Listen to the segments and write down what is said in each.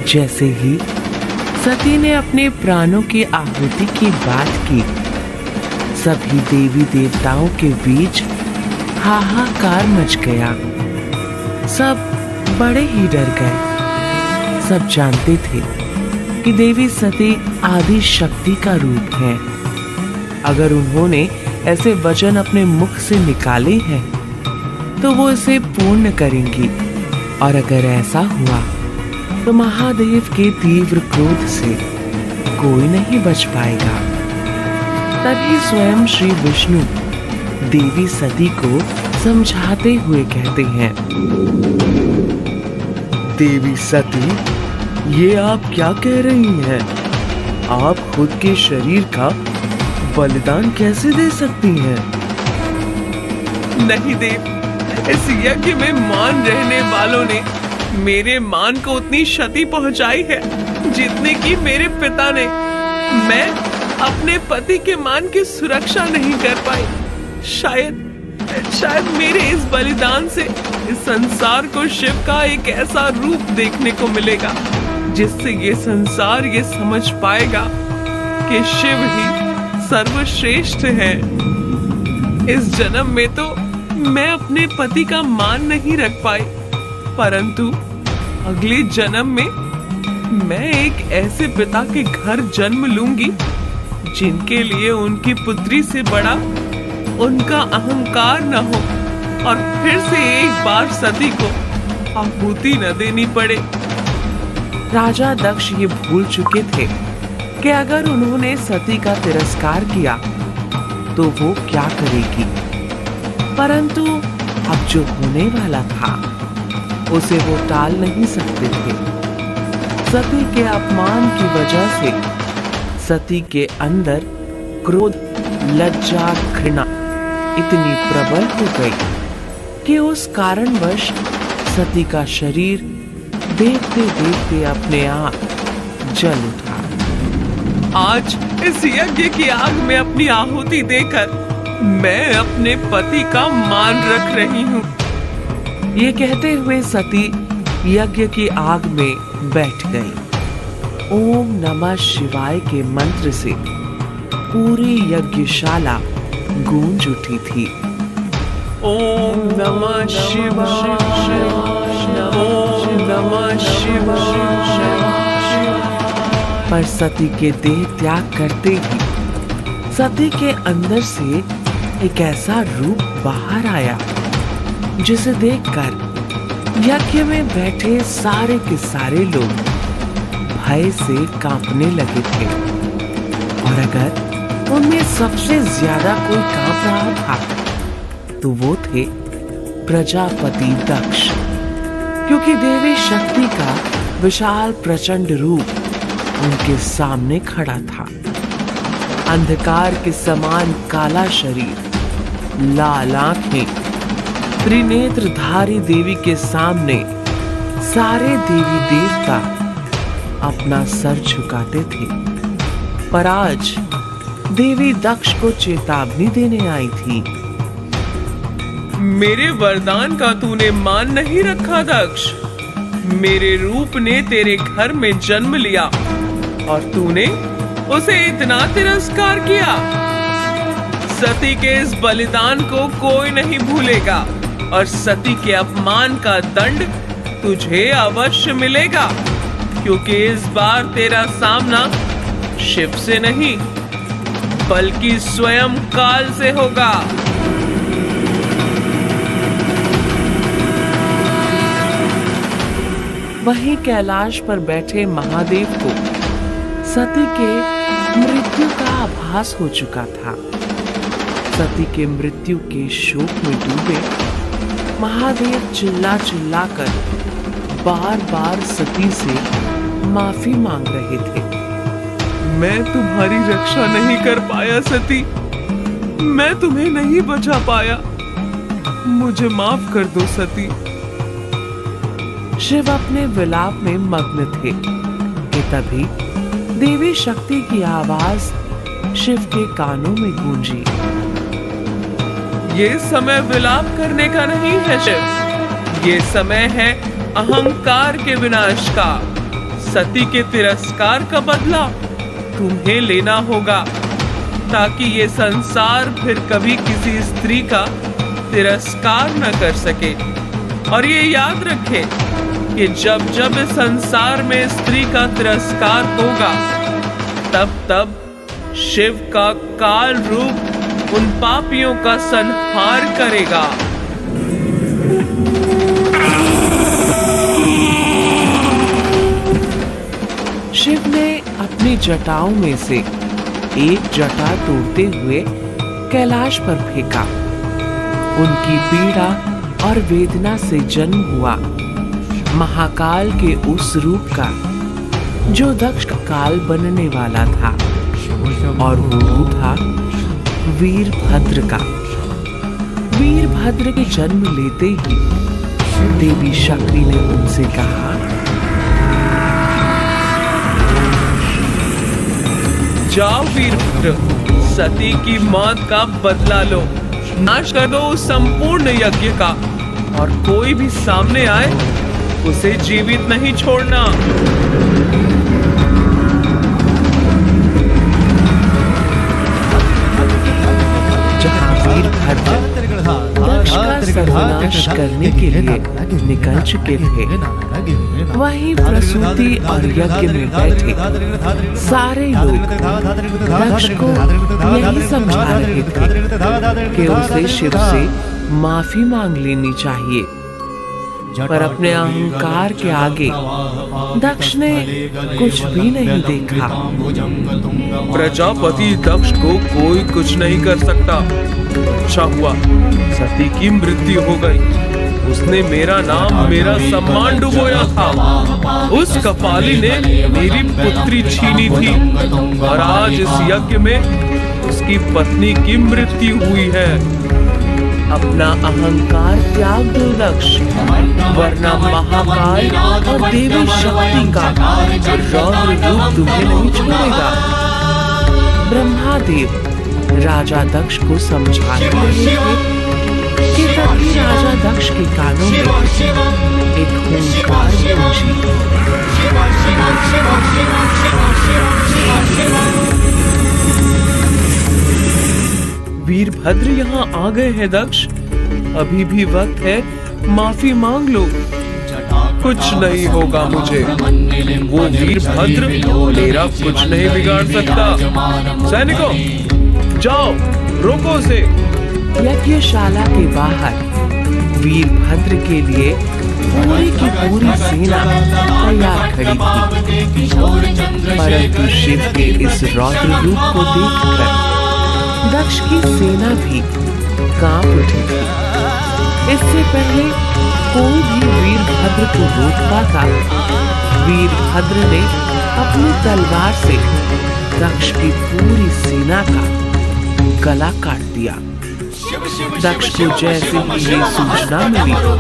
जैसे ही सती ने अपने प्राणों की आहुति की बात की, सभी देवी देवताओं के बीच हाहाकार मच गया। सब बड़े ही डर गए। सब जानते थे कि देवी सती आदि शक्ति का रूप है। अगर उन्होंने ऐसे वचन अपने मुख से निकाले हैं तो वो इसे पूर्ण करेंगी, और अगर ऐसा हुआ तो महादेव के तीव्र क्रोध से कोई नहीं बच पाएगा। तभी स्वयं श्री विष्णु देवी सती को समझाते हुए कहते हैं, देवी सती, ये आप क्या कह रही हैं? आप खुद के शरीर का बलिदान कैसे दे सकती हैं? नहीं देव, इस यज्ञ में मान रहने वालों ने मेरे मान को उतनी क्षति पहुंचाई है जितने की मेरे पिता ने। मैं अपने पति के मान की सुरक्षा नहीं कर पाई। शायद मेरे इस बलिदान से इस संसार को शिव का एक ऐसा रूप देखने को मिलेगा जिससे ये संसार ये समझ पाएगा कि शिव ही सर्वश्रेष्ठ है। इस जन्म में तो मैं अपने पति का मान नहीं रख पाई, परंतु अगले जन्म में मैं एक ऐसे पिता के घर जन्म लूंगी जिनके लिए उनकी पुत्री से बड़ा उनका अहंकार न हो, और फिर से एक बार सती को आहुति न देनी पड़े। राजा दक्ष ये भूल चुके थे कि अगर उन्होंने सती का तिरस्कार किया तो वो क्या करेगी, परंतु अब जो होने वाला था उसे वो टाल नहीं सकते थे। सती के अपमान की वजह से सती के अंदर क्रोध, लज्जा, घृणा इतनी प्रबल हो गई कि उस कारणवश सती का शरीर देखते देखते अपने आप जल उठा। आज इस यज्ञ की आग में अपनी आहुति देकर मैं अपने पति का मान रख रही हूँ। ये कहते हुए सती यज्ञ की आग में बैठ गई। ओम नमः शिवाय के मंत्र से पूरी यज्ञशाला गूंज उठी थी। ओम नमः शिवाय, ओम नमः शिवाय। पर सती के देह त्याग करते ही सती के अंदर से एक ऐसा रूप बाहर आया जिसे देखकर यज्ञ में बैठे सारे के सारे लोग भय से कांपने लगे थे। और अगर उनमें सबसे ज्यादा कोई कांप रहा था तो वो थे प्रजापति दक्ष, क्योंकि देवी शक्ति का विशाल प्रचंड रूप उनके सामने खड़ा था। अंधकार के समान काला शरीर, लाल आंखें, त्रिनेत्रधारी देवी के सामने सारे देवी देवता अपना सर झुकाते थे। पर आज देवी दक्ष को चेतावनी देने आई थी। मेरे वरदान का तूने मान नहीं रखा दक्ष। मेरे रूप ने तेरे घर में जन्म लिया और तूने उसे इतना तिरस्कार किया। सती के इस बलिदान को कोई नहीं भूलेगा और सती के अपमान का दंड तुझे अवश्य मिलेगा, क्योंकि इस बार तेरा सामना शिव से नहीं बल्कि स्वयं काल से होगा। वहीं कैलाश पर बैठे महादेव को सती के मृत्यु का आभास हो चुका था। सती के मृत्यु के शोक में डूबे महादेव चिल्ला चिल्लाकर बार बार सती से माफी मांग रहे थे। मैं तुम्हारी रक्षा नहीं कर पाया सती, मैं तुम्हें नहीं बचा पाया, मुझे माफ कर दो सती। शिव अपने विलाप में मग्न थे कि तभी देवी शक्ति की आवाज शिव के कानों में गूंजी। ये समय विलाप करने का नहीं है शिव, ये समय है अहंकार के विनाश का। सती के तिरस्कार का बदला तुम्हें लेना होगा, ताकि ये संसार फिर कभी किसी स्त्री का तिरस्कार न कर सके। और ये याद रखे कि जब जब इस संसार में स्त्री का तिरस्कार होगा, तब तब शिव का काल रूप उन पापियों का संहार करेगा। शिव ने अपनी जटाओं में से एक जटा तोड़ते हुए कैलाश पर फेंका। उनकी पीड़ा और वेदना से जन्म हुआ महाकाल के उस रूप का जो दक्ष का काल बनने वाला था, और वो था वीरभद्र का। वीरभद्र के जन्म लेते ही देवी शक्ति ने उनसे कहा, जाओ वीरभद्र, सती की मौत का बदला लो, नाश कर दो उस संपूर्ण यज्ञ का, और कोई भी सामने आए उसे जीवित नहीं छोड़ना। जहाँ वीरभद्र दक्ष का सर्वनाश करने के लिए निकल चुके थे, वहीं प्रसूति और यज्ञ में बैठे सारे लोग दक्ष को यही समझा रहे थे कि उसे शिव से माफी मांग लेनी चाहिए। पर अपने अहंकार के आगे दक्ष ने कुछ भी नहीं देखा। प्रजापति दक्ष को कोई कुछ नहीं कर सकता। अच्छा हुआ सती की मृत्यु हो गई। उसने मेरा नाम, मेरा सम्मान डुबोया था। उस कपाली ने मेरी पुत्री छीनी थी, और आज इस यज्ञ में उसकी पत्नी की मृत्यु हुई है। अपना अहंकार त्याग दो दक्ष, वरना महाकाल और देवी शक्ति का रौद्र रूप तुम्हें नहीं छोड़ेगा। ब्रह्मादेव राजा दक्ष को समझा रहे थे कि तभी राजा दक्ष के कानों में एक हुंकार गूंजी। वीरभद्र यहाँ आ गए हैं दक्ष, अभी भी वक्त है, माफी मांग लो। कुछ नहीं होगा मुझे, वो वीरभद्र मेरा कुछ नहीं बिगाड़ सकता। सैनिकों, जाओ रोको उसे। यज्ञशाला के बाहर वीरभद्र के लिए पूरी की पूरी सेना तैयार खड़ी थी, परंतु शिव के इस रौद्र रूप को देखकर दक्ष की सेना भी कांप उठी थी। इससे पहले कोई भी वीरभद्र को रोक पाता, वीरभद्र ने अपनी तलवार से दक्ष की पूरी सेना का गला काट दिया। दक्ष को जैसे ही ये सूचना मिली, वो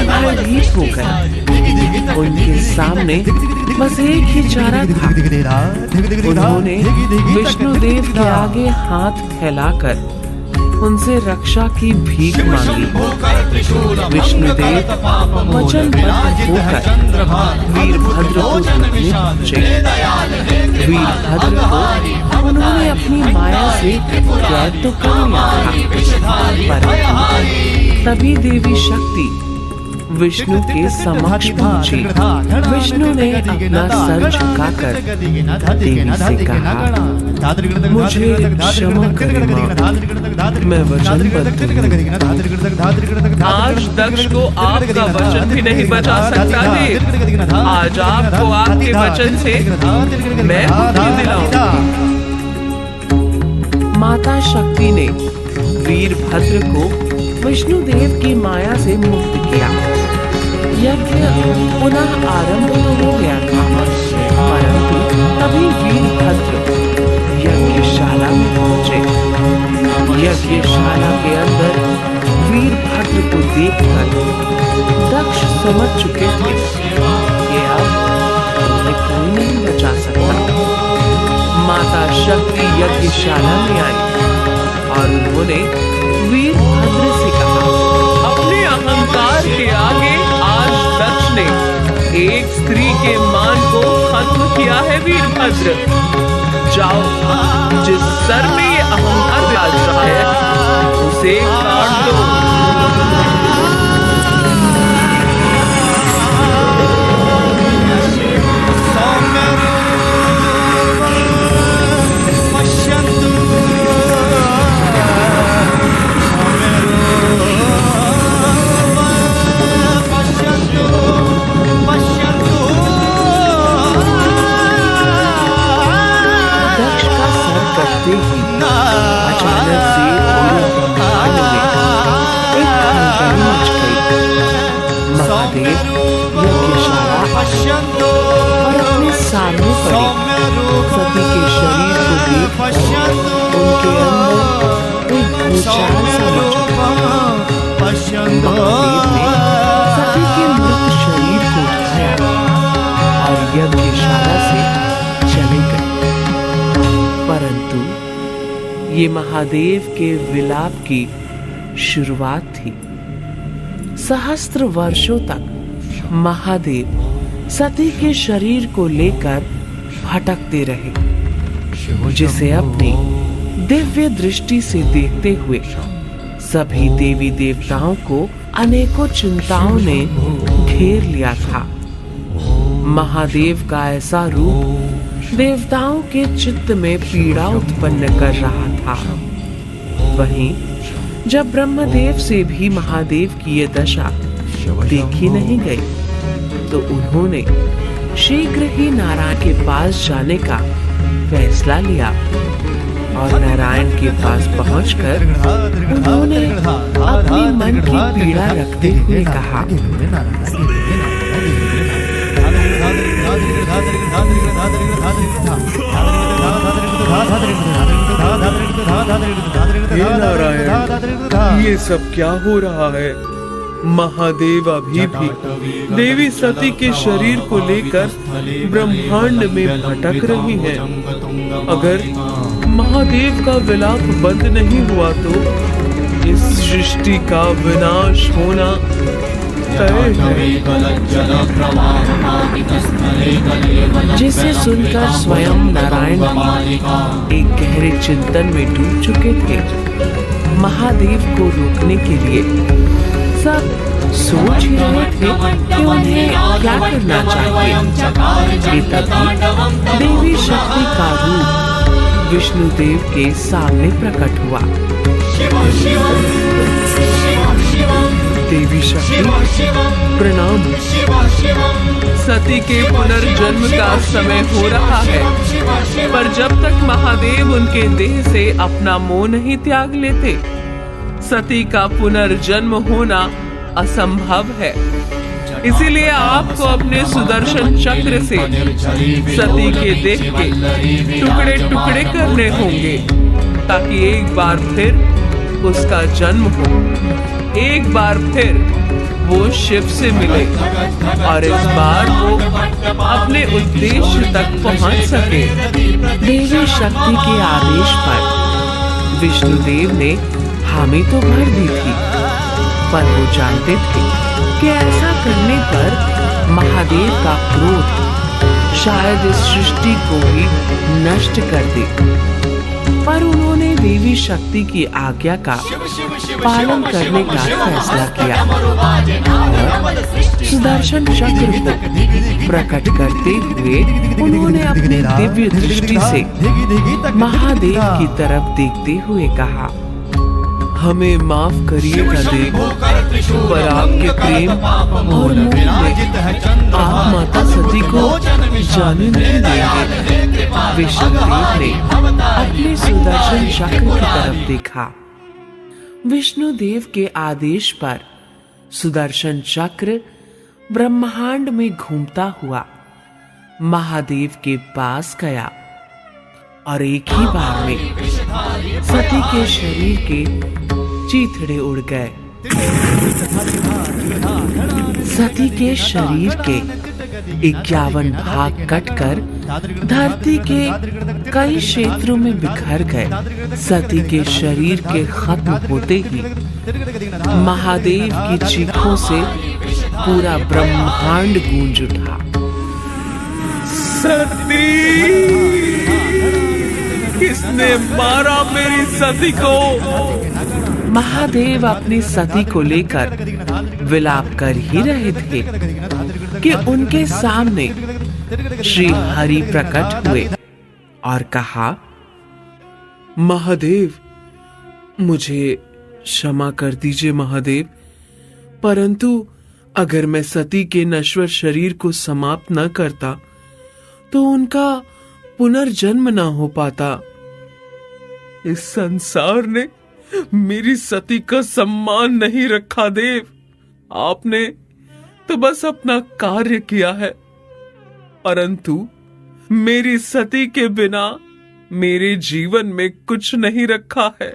भयभीत हो गए। उनके सामने बस एक ही चारा था। उन्होंने विष्णुदेव के आगे हाथ फैलाकर उनसे रक्षा की भीख मांगी। विष्णुदेव वचनबद्ध होकर वीरभद्र को रोकने पहुंचे। वीरभद्र को उन्होंने अपनी माया से कैद तो कर लिया था, परंतु तभी देवी शक्ति विष्णु के समक्ष पहुंची। विष्णु ने अपना सर झुकाकर देवी से कहा, मुझे क्षमा करें मां, मैं वचनबद्ध हूं। आज दक्ष को आपका वचन भी नहीं बचा सकता है। आज आपको आपके वचन से मैं मुक्ति दिलाऊंगी। माता शक्ति ने वीरभद्र को विष्णुदेव की माया से मुक्त किया। यज्ञ पुनः आरंभ हो गया था, परंतु तभी वीरभद्र यज्ञशाला में पहुंचे। यज्ञशाला के अंदर वीरभद्र को देखकर दक्ष समझ चुके थे कि अब उन्हें कोई नहीं बचा सकता। माता शक्ति यज्ञशाला में आई और उन्होंने वीरभद्र से कहा, अपने अहंकार के आगे आज दक्ष ने एक स्त्री के मान को खत्म किया है वीरभद्र। जाओ, जिस सर में ये अहंकार राज रहा है उसे काट दो। अचानक से पूरे ब्रह्मांड में एक खलबली मच गई। महादेव यज्ञशाला और अपने सामने पड़े सती के शरीर को देख उनके अंदर एक भूचाल सा मच गया। महादेव ने सती के मृत शरीर को उठाया और यज्ञशाला से चले गए। परंतु ये महादेव के विलाप की शुरुआत थी। सहस्त्र वर्षों तक महादेव सती के शरीर को लेकर भटकते रहे, जिसे अपनी दिव्य दृष्टि से देखते हुए सभी देवी देवताओं को अनेकों चिंताओं ने घेर लिया था। महादेव का ऐसा रूप देवताओं के चित्त में पीड़ा उत्पन्न कर रहा था। वहीं जब ब्रह्मदेव से भी महादेव की ये दशा देखी नहीं गई तो उन्होंने शीघ्र ही नारायण के पास जाने का फैसला लिया और नारायण के पास पहुंचकर उन्होंने अपनी मन की पीड़ा रखते हुए कहा, हे नारायण, ये सब क्या हो रहा है? महादेव अभी भी देवी सती के शरीर को लेकर ब्रह्मांड में भटक रही हैं। अगर महादेव का विलाप बंद नहीं हुआ तो इस सृष्टि का विनाश होना तय है। जिसे सुनकर स्वयं नारायण भी एक गहरे चिंतन में डूब चुके थे। महादेव को रोकने के लिए सब सोच ही रहे थे कि उन्हें क्या करना चाहिए। तभी देवी शक्ति का रूप विष्णुदेव के सामने प्रकट हुआ। देवी शक्ति प्रणाम। सती के पुनर्जन्म का समय हो रहा है, पर जब तक महादेव उनके देह से अपना मोह नहीं त्याग लेते, सती का पुनर्जन्म होना असंभव है। इसीलिए आपको अपने सुदर्शन चक्र से सती के देह के टुकड़े टुकड़े करने होंगे, ताकि एक बार फिर उसका जन्म हो, एक बार फिर वो शिव से मिले और इस बार वो अपने उद्देश्य तक पहुंच सके। देवी शक्ति के आदेश पर विष्णुदेव ने हामी तो भर दी थी, पर वो जानते थे कि ऐसा करने पर महादेव का क्रोध शायद इस सृष्टि को ही नष्ट कर दे। पर उन्होंने देवी शक्ति की आज्ञा का पालन करने का फैसला किया और सुदर्शन चक्र को प्रकट करते हुए उन्होंने अपनी दिव्य दृष्टि से महादेव की तरफ देखते हुए कहा, हमें माफ करिएगा देव, पर आपके प्रेम और मोह में आप माता सती को जाने नहीं देंगे। विष्णुदेव ने अपने सुदर्शन चक्र की तरफ देखा। विष्णुदेव के आदेश पर सुदर्शन चक्र ब्रह्मांड में घूमता हुआ महादेव के पास गया और एक ही बार में सती के शरीर के चीथड़े उड़ गए। सती के शरीर के 51 भाग कटकर धरती के कई क्षेत्रों में बिखर गए। सती के शरीर के खत्म होते ही महादेव की चीखों से पूरा ब्रह्मांड गूंज उठा। सती, किसने मारा मेरी सती को? महादेव अपनी सती को लेकर विलाप कर ही रहे थे कि उनके सामने श्री हरि प्रकट हुए और कहा, महादेव, मुझे क्षमा कर दीजिए महादेव, परंतु अगर मैं सती के नश्वर शरीर को समाप्त न करता तो उनका पुनर्जन्म न हो पाता। इस संसार ने मेरी सती का सम्मान नहीं रखा देव। आपने तो बस अपना कार्य किया है, परंतु मेरी सती के बिना मेरे जीवन में कुछ नहीं रखा है।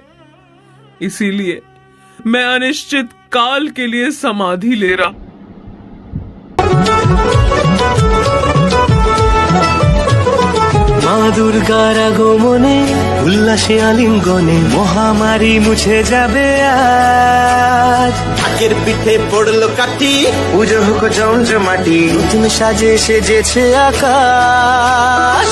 इसीलिए मैं अनिश्चित काल के लिए समाधि ले रहा। মা দুর্গার আগমনে উল্লাসে আলিঙ্গনে মহামারী মুছে যাবে আজ। আগের পিঠে পড়লো কাটি, পুজো হোক জমজমাটি, নতুন সাজে সেজেছে আকাশ।